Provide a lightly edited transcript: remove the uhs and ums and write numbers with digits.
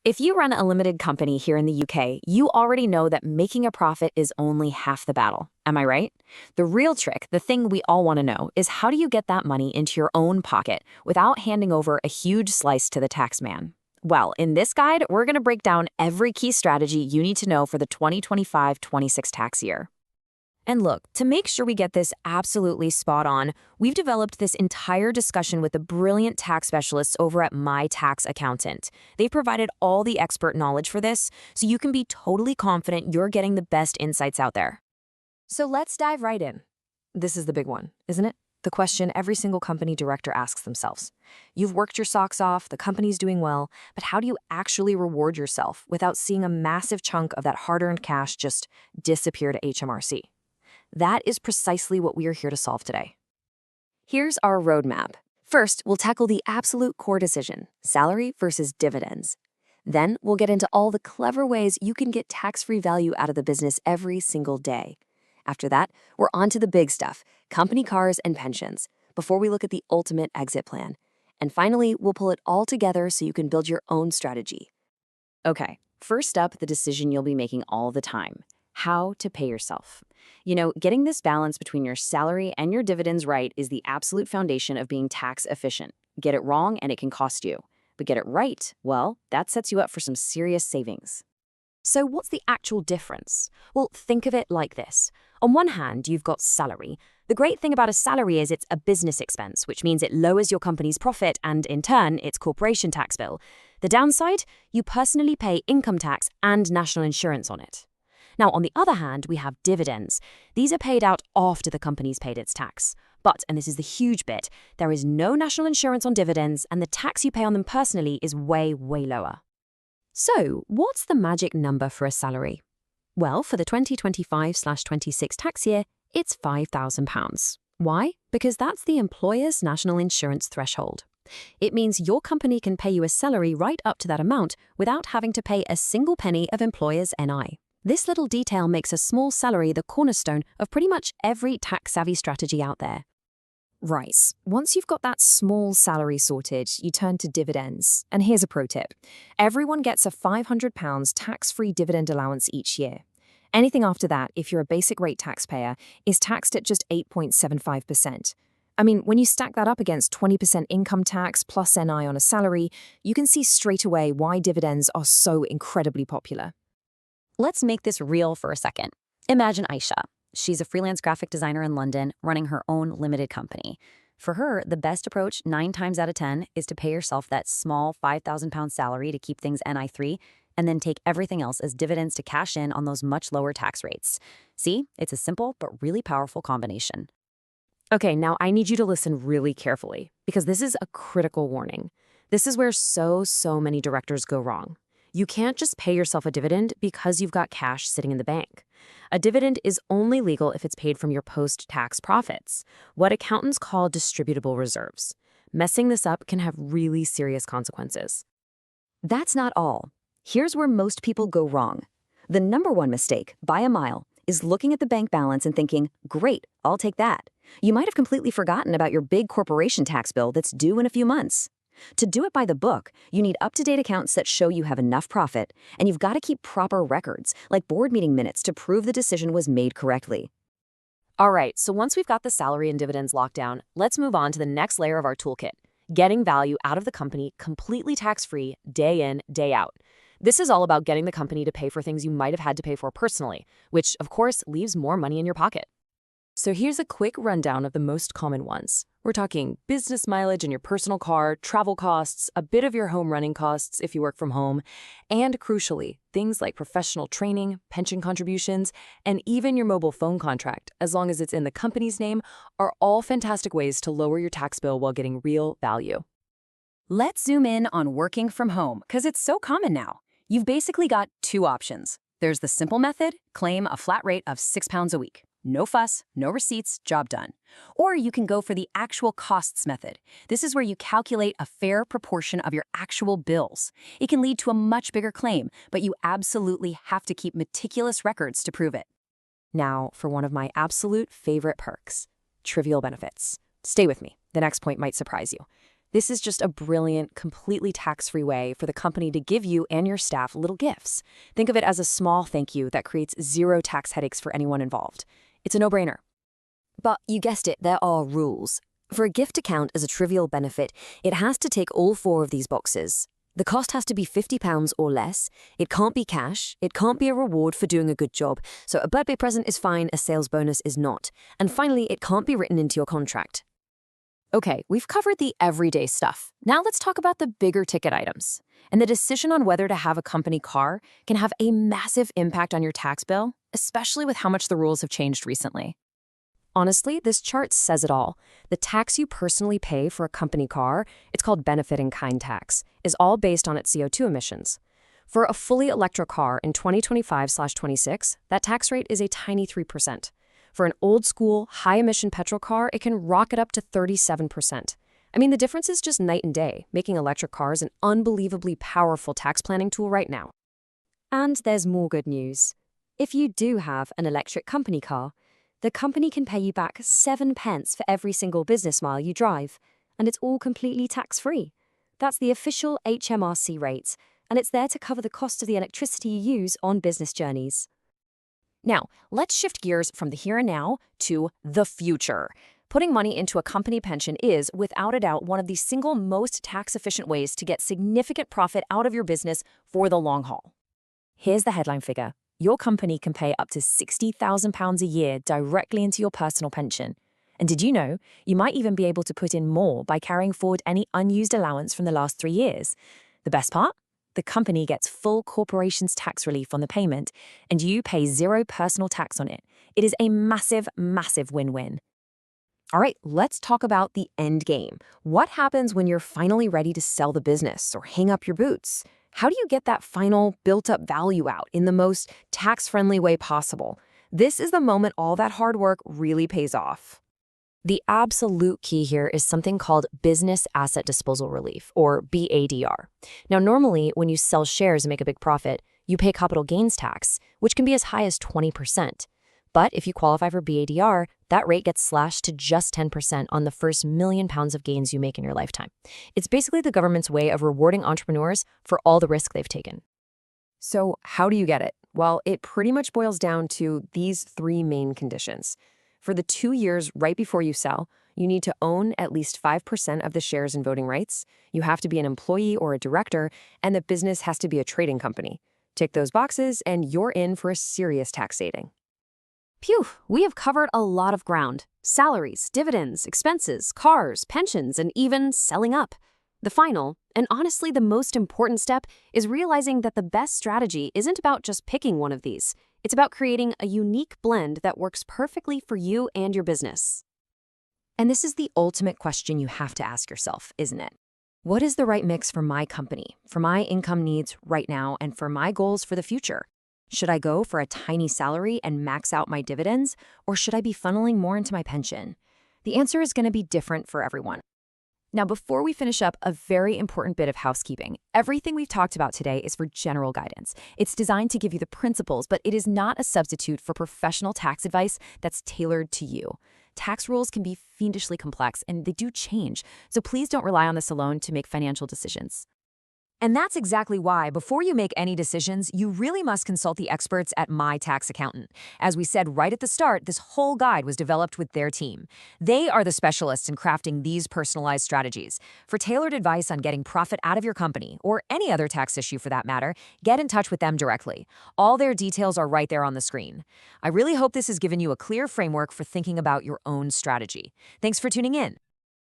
If you run a limited company here in the UK, you already know that making a profit is only half the battle. Am I right? The real trick, the thing we all want to know, is how do you get that money into your own pocket without handing over a huge slice to the tax man? Well, in this guide, we're going to break down every key strategy you need to know for the 2025-26 tax year. And look, to make sure we get this absolutely spot on, we've developed this entire discussion with the brilliant tax specialists over at My Tax Accountant. They've provided all the expert knowledge for this, so you can be totally confident you're getting the best insights out there. So let's dive right in. This is the big one, isn't it? The question every single company director asks themselves. You've worked your socks off, the company's doing well, but how do you actually reward yourself without seeing a massive chunk of that hard-earned cash just disappear to HMRC? That is precisely what we are here to solve today. Here's our roadmap. First, we'll tackle the absolute core decision, salary versus dividends. Then, we'll get into all the clever ways you can get tax-free value out of the business every single day. After that, we're on to the big stuff, company cars and pensions, before we look at the ultimate exit plan. And finally, we'll pull it all together so you can build your own strategy. Okay, first up, the decision you'll be making all the time. How to pay yourself. You know, getting this balance between your salary and your dividends right is the absolute foundation of being tax efficient. Get it wrong and it can cost you. But get it right, well, that sets you up for some serious savings. So what's the actual difference? Well, think of it like this. On one hand, you've got salary. The great thing about a salary is it's a business expense, which means it lowers your company's profit and, in turn, its corporation tax bill. The downside? You personally pay income tax and national insurance on it. Now, on the other hand, we have dividends. These are paid out after the company's paid its tax. But, and this is the huge bit, there is no national insurance on dividends, and the tax you pay on them personally is way, way lower. So, what's the magic number for a salary? Well, for the 2025/26 tax year, it's £5,000. Why? Because that's the employer's national insurance threshold. It means your company can pay you a salary right up to that amount without having to pay a single penny of employer's NI. This little detail makes a small salary the cornerstone of pretty much every tax-savvy strategy out there. Right. Once you've got that small salary sorted, you turn to dividends. And here's a pro tip. Everyone gets a £500 tax-free dividend allowance each year. Anything after that, if you're a basic rate taxpayer, is taxed at just 8.75%. I mean, when you stack that up against 20% income tax plus NI on a salary, you can see straight away why dividends are so incredibly popular. Let's make this real for a second. Imagine Aisha. She's a freelance graphic designer in London running her own limited company. For her, the best approach 9 times out of 10 is to pay yourself that small £5,000 salary to keep things NI-free and then take everything else as dividends to cash in on those much lower tax rates. See, it's a simple but really powerful combination. Okay, now I need you to listen really carefully because this is a critical warning. This is where so many directors go wrong. You can't just pay yourself a dividend because you've got cash sitting in the bank. A dividend is only legal if it's paid from your post-tax profits, what accountants call distributable reserves. Messing this up can have really serious consequences. That's not all. Here's where most people go wrong. The number one mistake, by a mile, is looking at the bank balance and thinking, great, I'll take that. You might have completely forgotten about your big corporation tax bill that's due in a few months. To do it by the book, you need up-to-date accounts that show you have enough profit, and you've got to keep proper records, like board meeting minutes, to prove the decision was made correctly. All right, so once we've got the salary and dividends locked down, let's move on to the next layer of our toolkit, getting value out of the company completely tax-free, day in, day out. This is all about getting the company to pay for things you might have had to pay for personally, which, of course, leaves more money in your pocket. So here's a quick rundown of the most common ones. We're talking business mileage in your personal car, travel costs, a bit of your home running costs if you work from home, and crucially, things like professional training, pension contributions, and even your mobile phone contract, as long as it's in the company's name, are all fantastic ways to lower your tax bill while getting real value. Let's zoom in on working from home, because it's so common now. You've basically got 2 options. There's the simple method, claim a flat rate of £6 a week. No fuss, no receipts, job done. Or you can go for the actual costs method. This is where you calculate a fair proportion of your actual bills. It can lead to a much bigger claim, but you absolutely have to keep meticulous records to prove it. Now, for one of my absolute favorite perks, trivial benefits. Stay with me. The next point might surprise you. This is just a brilliant, completely tax-free way for the company to give you and your staff little gifts. Think of it as a small thank you that creates zero tax headaches for anyone involved. It's a no-brainer. But you guessed it, there are rules. For a gift to count as a trivial benefit, it has to tick all 4 of these boxes. The cost has to be £50 or less, it can't be cash, it can't be a reward for doing a good job, so a birthday present is fine, a sales bonus is not. And finally, it can't be written into your contract. Okay, we've covered the everyday stuff. Now let's talk about the bigger ticket items. And the decision on whether to have a company car can have a massive impact on your tax bill, especially with how much the rules have changed recently. Honestly, this chart says it all. The tax you personally pay for a company car, it's called benefit-in-kind tax, is all based on its CO2 emissions. For a fully electric car in 2025/26, that tax rate is a tiny 3%. For an old-school, high-emission petrol car, it can rocket up to 37%. I mean, the difference is just night and day, making electric cars an unbelievably powerful tax planning tool right now. And there's more good news. If you do have an electric company car, the company can pay you back 7 pence for every single business mile you drive, and it's all completely tax-free. That's the official HMRC rates, and it's there to cover the cost of the electricity you use on business journeys. Now, let's shift gears from the here and now to the future. Putting money into a company pension is, without a doubt, one of the single most tax-efficient ways to get significant profit out of your business for the long haul. Here's the headline figure. Your company can pay up to £60,000 a year directly into your personal pension. And did you know, you might even be able to put in more by carrying forward any unused allowance from the last 3 years. The best part? The company gets full corporation's tax relief on the payment, and you pay 0 personal tax on it. It is a massive, massive win-win. All right, let's talk about the end game. What happens when you're finally ready to sell the business or hang up your boots? How do you get that final built-up value out in the most tax-friendly way possible? This is the moment all that hard work really pays off. The absolute key here is something called Business Asset Disposal Relief, or BADR. Now, normally, when you sell shares and make a big profit, you pay capital gains tax, which can be as high as 20%. But if you qualify for BADR, that rate gets slashed to just 10% on the first £1 million of gains you make in your lifetime. It's basically the government's way of rewarding entrepreneurs for all the risk they've taken. So how do you get it? Well, it pretty much boils down to these 3 main conditions. For the 2 years right before you sell, you need to own at least 5% of the shares and voting rights, you have to be an employee or a director, and the business has to be a trading company. Tick those boxes and you're in for a serious tax saving. Phew, we have covered a lot of ground. Salaries, dividends, expenses, cars, pensions, and even selling up. The final, and honestly the most important step, is realizing that the best strategy isn't about just picking one of these. It's about creating a unique blend that works perfectly for you and your business. And this is the ultimate question you have to ask yourself, isn't it? What is the right mix for my company, for my income needs right now, and for my goals for the future? Should I go for a tiny salary and max out my dividends, or should I be funneling more into my pension? The answer is going to be different for everyone. Now, before we finish up, a very important bit of housekeeping. Everything we've talked about today is for general guidance. It's designed to give you the principles, but it is not a substitute for professional tax advice that's tailored to you. Tax rules can be fiendishly complex, and they do change, so please don't rely on this alone to make financial decisions. And that's exactly why, before you make any decisions, you really must consult the experts at My Tax Accountant. As we said right at the start, this whole guide was developed with their team. They are the specialists in crafting these personalized strategies. For tailored advice on getting profit out of your company, or any other tax issue for that matter, get in touch with them directly. All their details are right there on the screen. I really hope this has given you a clear framework for thinking about your own strategy. Thanks for tuning in.